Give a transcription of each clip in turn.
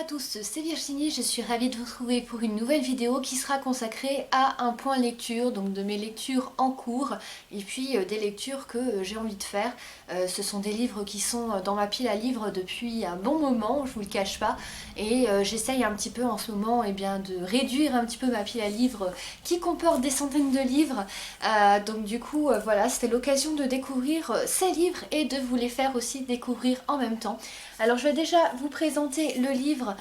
à tous, c'est Virginie, je suis ravie de vous retrouver pour une nouvelle vidéo qui sera consacrée à un point lecture, donc de mes lectures en cours et puis des lectures que j'ai envie de faire. Ce sont des livres qui sont dans ma pile à livres depuis un bon moment, je vous le cache pas, et j'essaye un petit peu en ce moment de réduire un petit peu ma pile à livres qui comporte des centaines de livres. Donc du coup voilà, c'était l'occasion de découvrir ces livres et de vous les faire aussi découvrir en même temps. Alors je vais déjà vous présenter le livre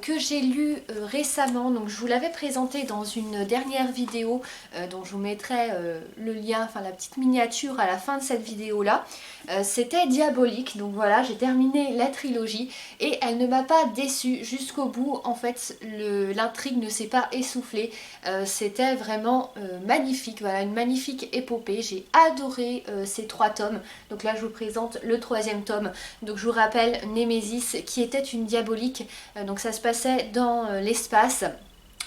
que j'ai lu récemment. Donc je vous l'avais présenté dans une dernière vidéo dont je vous mettrai le lien, enfin la petite miniature à la fin de cette vidéo là. C'était Diabolique, donc voilà, j'ai terminé la trilogie et elle ne m'a pas déçue jusqu'au bout. En fait l'intrigue ne s'est pas essoufflée, c'était vraiment magnifique, voilà, une magnifique épopée. J'ai adoré ces 3 tomes, donc là je vous présente le 3e tome. Donc je vous rappelle Némésis qui était une diabolique, donc ça se passait dans l'espace,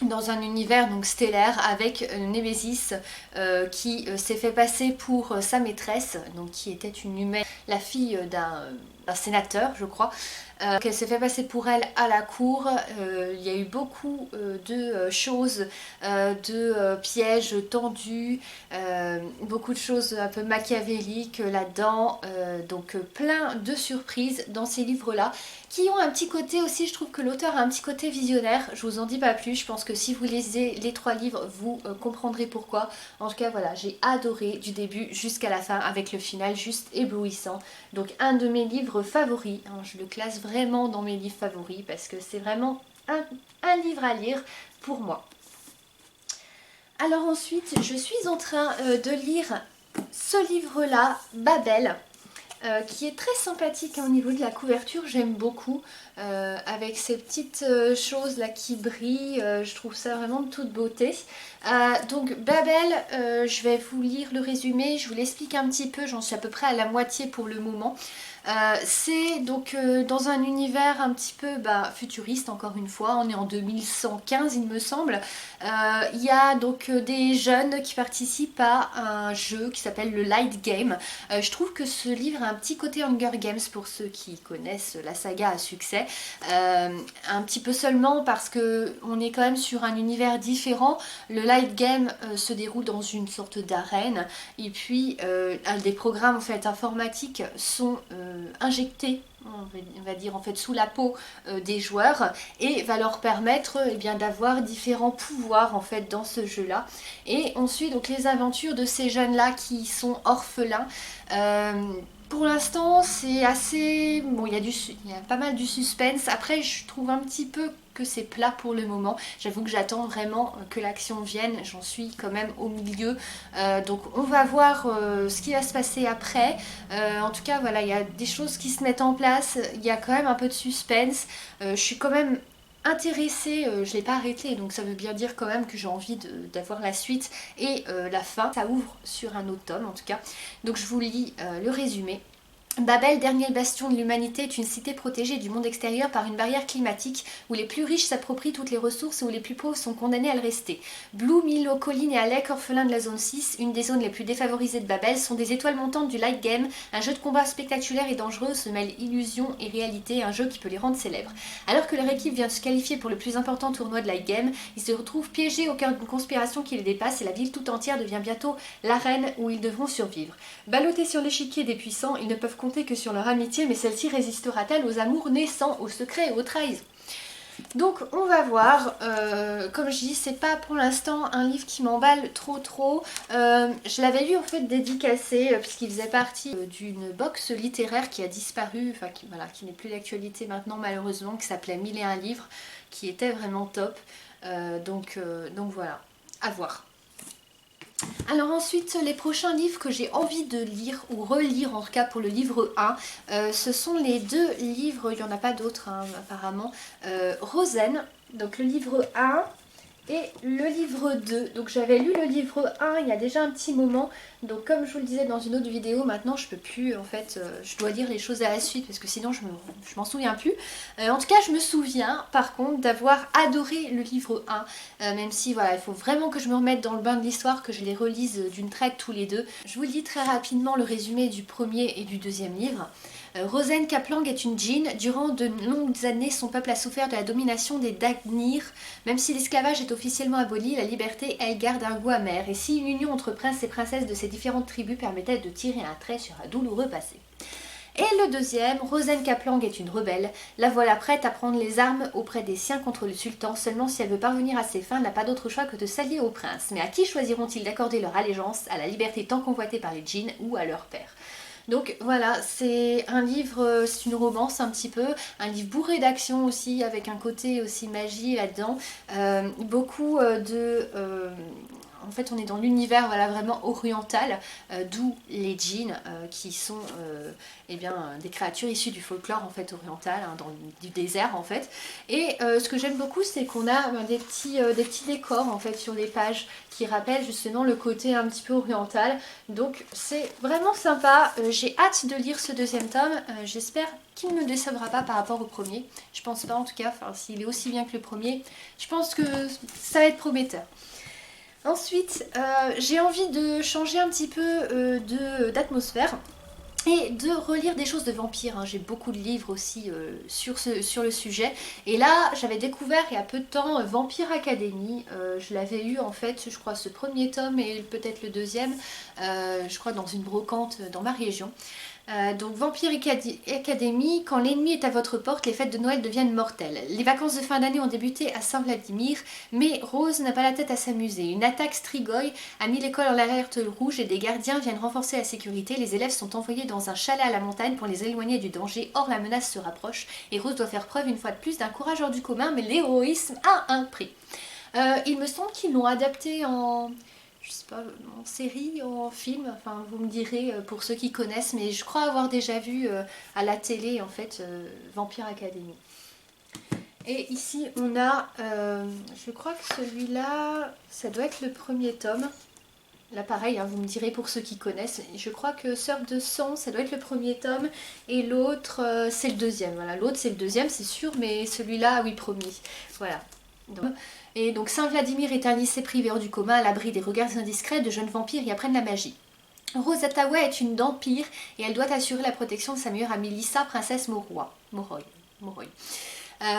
dans un univers donc stellaire avec Némésis qui s'est fait passer pour sa maîtresse, donc qui était une humaine, la fille d'un sénateur je crois. Qu'elle s'est fait passer pour elle à la cour. Il y a eu beaucoup de choses, de pièges tendus, beaucoup de choses un peu machiavéliques là-dedans, donc plein de surprises dans ces livres-là qui ont un petit côté aussi, je trouve que l'auteur a un petit côté visionnaire. Je vous en dis pas plus, je pense que si vous lisez les 3 livres, vous comprendrez pourquoi. En tout cas voilà, j'ai adoré du début jusqu'à la fin avec le final juste éblouissant. Donc un de mes livres favoris, hein, je le classe vraiment dans mes livres favoris parce que c'est vraiment un livre à lire pour moi. Alors ensuite, je suis en train de lire ce livre-là, Babel. Qui est très sympathique hein, au niveau de la couverture, j'aime beaucoup, avec ces petites choses là qui brillent, je trouve ça vraiment de toute beauté. Donc Babel, je vais vous lire le résumé, je vous l'explique un petit peu, j'en suis à peu près à la moitié pour le moment. C'est donc dans un univers un petit peu futuriste, encore une fois, on est en 2115 il me semble. Il y a donc des jeunes qui participent à un jeu qui s'appelle le Light Game. Je trouve que ce livre a un petit côté Hunger Games pour ceux qui connaissent la saga à succès. Un petit peu seulement parce que on est quand même sur un univers différent. Le Light Game se déroule dans une sorte d'arène et puis des programmes en fait informatiques sont injectés, on va dire en fait sous la peau des joueurs et va leur permettre d'avoir différents pouvoirs en fait dans ce jeu là, et on suit donc les aventures de ces jeunes là qui sont orphelins. Pour l'instant c'est assez bon, il y a pas mal du suspense. Après je trouve un petit peu que c'est plat pour le moment. J'avoue que j'attends vraiment que l'action vienne, j'en suis quand même au milieu. Donc on va voir ce qui va se passer après. En tout cas voilà, il y a des choses qui se mettent en place, il y a quand même un peu de suspense. Je suis quand même intéressée, je ne l'ai pas arrêté, donc ça veut bien dire quand même que j'ai envie d'avoir la suite et la fin. Ça ouvre sur un autre tome en tout cas. Donc je vous lis le résumé. Babel, dernier bastion de l'humanité, est une cité protégée du monde extérieur par une barrière climatique où les plus riches s'approprient toutes les ressources et où les plus pauvres sont condamnés à le rester. Blue, Milo, Colline et Alec, orphelins de la zone 6, une des zones les plus défavorisées de Babel, sont des étoiles montantes du Light Game, un jeu de combat spectaculaire et dangereux se mêle illusion et réalité, un jeu qui peut les rendre célèbres. Alors que leur équipe vient de se qualifier pour le plus important tournoi de Light Game, ils se retrouvent piégés au cœur d'une conspiration qui les dépasse et la ville tout entière devient bientôt l'arène où ils devront survivre. Ballottés sur l'échiquier des puissants, ils ne peuvent compter que sur leur amitié, mais celle-ci résistera-t-elle aux amours naissants, aux secrets et aux trahisons? Donc on va voir. Comme je dis, c'est pas pour l'instant un livre qui m'emballe trop. Je l'avais lu en fait dédicacé puisqu'il faisait partie d'une box littéraire qui a disparu, enfin qui n'est plus d'actualité maintenant malheureusement, qui s'appelait 1001 livres, qui était vraiment top. Donc voilà, à voir. Alors ensuite, les prochains livres que j'ai envie de lire ou relire, en tout cas pour le livre 1, ce sont les 2 livres, il n'y en a pas d'autres hein, apparemment, Rosen, donc le livre 1 et le livre 2. Donc j'avais lu le livre 1 il y a déjà un petit moment, donc comme je vous le disais dans une autre vidéo, maintenant je peux plus, en fait, je dois lire les choses à la suite parce que sinon je m'en souviens plus. En tout cas je me souviens par contre d'avoir adoré le livre 1, même si voilà, il faut vraiment que je me remette dans le bain de l'histoire, que je les relise d'une traite tous les 2. Je vous lis très rapidement le résumé du premier et du deuxième livre. Rosen Kaplang est une djinn. Durant de longues années, son peuple a souffert de la domination des Dagnir. Même si l'esclavage est officiellement aboli, la liberté, elle, garde un goût amer. Et si une union entre princes et princesses de ces différentes tribus permettait de tirer un trait sur un douloureux passé. Et le deuxième, Rosen Kaplang est une rebelle. La voilà prête à prendre les armes auprès des siens contre le sultan. Seulement si elle veut parvenir à ses fins, elle n'a pas d'autre choix que de s'allier au prince. Mais à qui choisiront-ils d'accorder leur allégeance? À la liberté tant convoitée par les djinns ou à leur père? Donc voilà, c'est un livre, c'est une romance un petit peu, un livre bourré d'action aussi, avec un côté aussi magie là-dedans. Beaucoup de... en fait, on est dans l'univers voilà, vraiment oriental, d'où les djinns qui sont eh bien, des créatures issues du folklore en fait, oriental, hein, du désert en fait. Et ce que j'aime beaucoup, c'est qu'on a des petits décors en fait, sur les pages qui rappellent justement le côté un petit peu oriental. Donc c'est vraiment sympa. J'ai hâte de lire ce deuxième tome. J'espère qu'il ne me décevra pas par rapport au premier. Je pense pas en tout cas, enfin, s'il est aussi bien que le premier, je pense que ça va être prometteur. Ensuite, j'ai envie de changer un petit peu d'atmosphère et de relire des choses de vampires. Hein. J'ai beaucoup de livres aussi sur le sujet. Et là, j'avais découvert il y a peu de temps Vampire Academy. Je l'avais eu en fait, je crois, ce premier tome et peut-être le deuxième, je crois dans une brocante dans ma région. Donc Vampire Academy, quand l'ennemi est à votre porte, les fêtes de Noël deviennent mortelles. Les vacances de fin d'année ont débuté à Saint-Vladimir, mais Rose n'a pas la tête à s'amuser. Une attaque Strigoi a mis l'école en alerte rouge et des gardiens viennent renforcer la sécurité. Les élèves sont envoyés dans un chalet à la montagne pour les éloigner du danger. Or la menace se rapproche et Rose doit faire preuve une fois de plus d'un courage hors du commun, mais l'héroïsme a un prix. Il me semble qu'ils l'ont adapté en... je sais pas, en série, en film, enfin vous me direz pour ceux qui connaissent, mais je crois avoir déjà vu à la télé en fait Vampire Academy. Et ici on a, je crois que celui-là, ça doit être le premier tome. Là pareil, hein, vous me direz pour ceux qui connaissent, je crois que Sœur de sang, ça doit être le premier tome, et l'autre c'est le deuxième. Voilà, l'autre c'est le deuxième, c'est sûr, mais celui-là, oui, promis. Voilà. Et donc Saint-Vladimir est un lycée privé hors du commun, à l'abri des regards indiscrets de jeunes vampires y apprennent la magie. Rose Attaway est une vampire et elle doit assurer la protection de sa meilleure amie Lisa, princesse Moroy.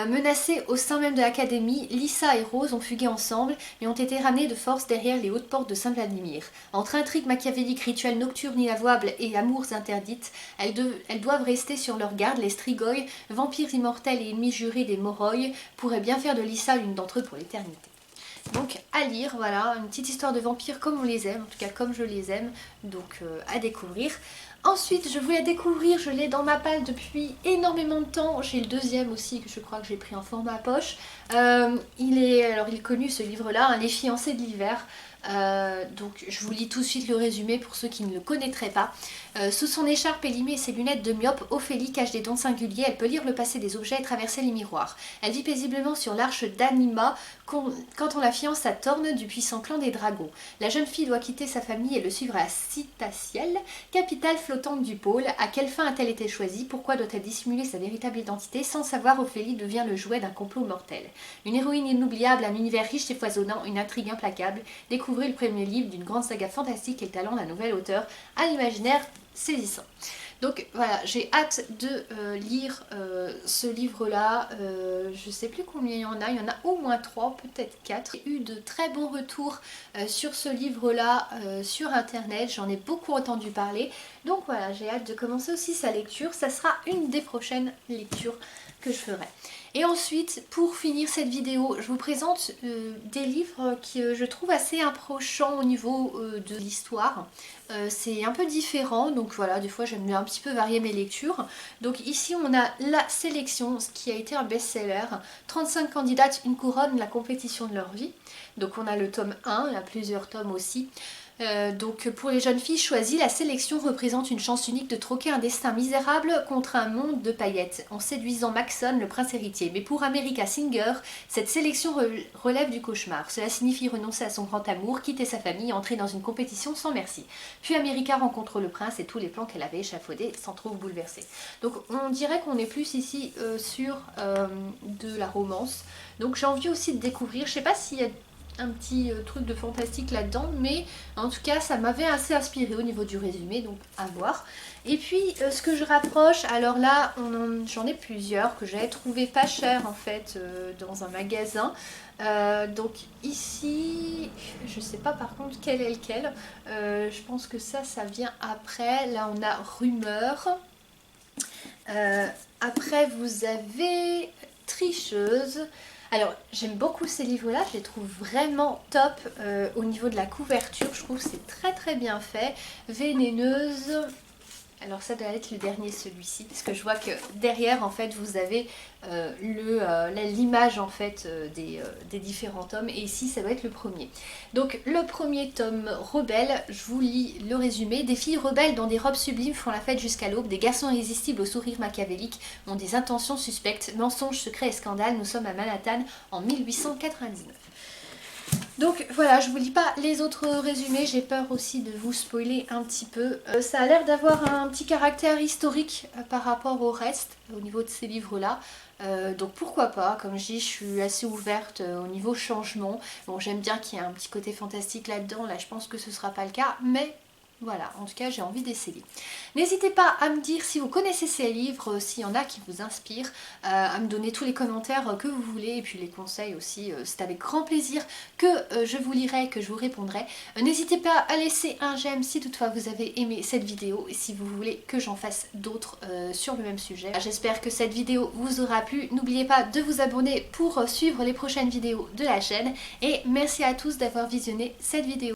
Menacées au sein même de l'académie, Lisa et Rose ont fugué ensemble mais ont été ramenées de force derrière les hautes portes de Saint-Vladimir. Entre intrigues machiavéliques, rituels nocturnes inavouables et amours interdites, elles doivent rester sur leur garde. Les Strigoi, vampires immortels et ennemis jurés des Moroi, pourraient bien faire de Lisa l'une d'entre eux pour l'éternité. Donc à lire, voilà, une petite histoire de vampires comme on les aime, en tout cas comme je les aime, donc à découvrir. Ensuite, je voulais découvrir, je l'ai dans ma palle depuis énormément de temps. J'ai le deuxième aussi, que je crois que j'ai pris en format poche. Il est connu ce livre-là, hein, Les fiancés de l'hiver. Donc je vous lis tout de suite le résumé pour ceux qui ne le connaîtraient pas. Sous son écharpe élimée et ses lunettes de myope, Ophélie cache des dons singuliers. Elle peut lire le passé des objets et traverser les miroirs. Elle vit paisiblement sur l'arche d'Anima quand on la fiance à Thorne du puissant clan des dragons. La jeune fille doit quitter sa famille et le suivre à Citaciel, capitale flottante du pôle. À quelle fin a-t-elle été choisie? Pourquoi doit-elle dissimuler sa véritable identité? Sans savoir, Ophélie devient le jouet d'un complot mortel. Une héroïne inoubliable, un univers riche et foisonnant, une intrigue implacable. Découvrez le premier livre d'une grande saga fantastique et le talent d'un nouvel auteur à l'imaginaire saisissant. Donc voilà, j'ai hâte de lire ce livre-là. Je sais plus combien il y en a au moins 3, peut-être 4. J'ai eu de très bons retours sur ce livre-là sur internet, j'en ai beaucoup entendu parler. Donc voilà, j'ai hâte de commencer aussi sa lecture. Ça sera une des prochaines lectures que je ferai. Et ensuite, pour finir cette vidéo, je vous présente des livres que je trouve assez approchants au niveau de l'histoire. C'est un peu différent, donc voilà, des fois j'aime bien un petit peu varier mes lectures. Donc ici on a La Sélection, ce qui a été un best-seller. 35 candidates, une couronne, la compétition de leur vie. Donc on a le tome 1, il y a plusieurs tomes aussi. Donc pour les jeunes filles choisies, la sélection représente une chance unique de troquer un destin misérable contre un monde de paillettes, en séduisant Maxon, le prince héritier. Mais pour America Singer, cette sélection relève du cauchemar. Cela signifie renoncer à son grand amour, quitter sa famille, entrer dans une compétition sans merci. Puis America rencontre le prince et tous les plans qu'elle avait échafaudés s'en trouvent bouleversés. Donc on dirait qu'on est plus ici sur de la romance. Donc j'ai envie aussi de découvrir, je sais pas s'il y a truc de fantastique là-dedans, mais en tout cas ça m'avait assez inspiré au niveau du résumé, donc à voir. Et puis ce que je rapproche, alors là j'en ai plusieurs que j'avais trouvé pas cher en fait dans un magasin. Donc ici, je sais pas par contre quel est lequel, je pense que ça vient après. Là on a Rumeur. Après vous avez Tricheuse. Alors j'aime beaucoup ces livres là, je les trouve vraiment top au niveau de la couverture, je trouve que c'est très très bien fait. Vénéneuse, alors ça doit être le dernier, celui-ci, parce que je vois que derrière en fait vous avez l'image en fait des différents tomes, et ici ça doit être le premier. Donc le premier tome, Rebelle, je vous lis le résumé. Des filles rebelles dans des robes sublimes font la fête jusqu'à l'aube, des garçons irrésistibles au sourire machiavélique ont des intentions suspectes, mensonges, secrets et scandales, nous sommes à Manhattan en 1899. Donc voilà, je vous lis pas les autres résumés, j'ai peur aussi de vous spoiler un petit peu. Ça a l'air d'avoir un petit caractère historique par rapport au reste, au niveau de ces livres-là. Donc pourquoi pas, comme je dis, je suis assez ouverte au niveau changement. Bon, j'aime bien qu'il y ait un petit côté fantastique là-dedans, là je pense que ce sera pas le cas, mais voilà, en tout cas j'ai envie d'essayer. N'hésitez pas à me dire si vous connaissez ces livres, s'il y en a qui vous inspirent, à me donner tous les commentaires que vous voulez, et puis les conseils aussi, c'est avec grand plaisir que je vous lirai, que je vous répondrai. N'hésitez pas à laisser un j'aime si toutefois vous avez aimé cette vidéo, et si vous voulez que j'en fasse d'autres sur le même sujet. J'espère que cette vidéo vous aura plu, n'oubliez pas de vous abonner pour suivre les prochaines vidéos de la chaîne, et merci à tous d'avoir visionné cette vidéo.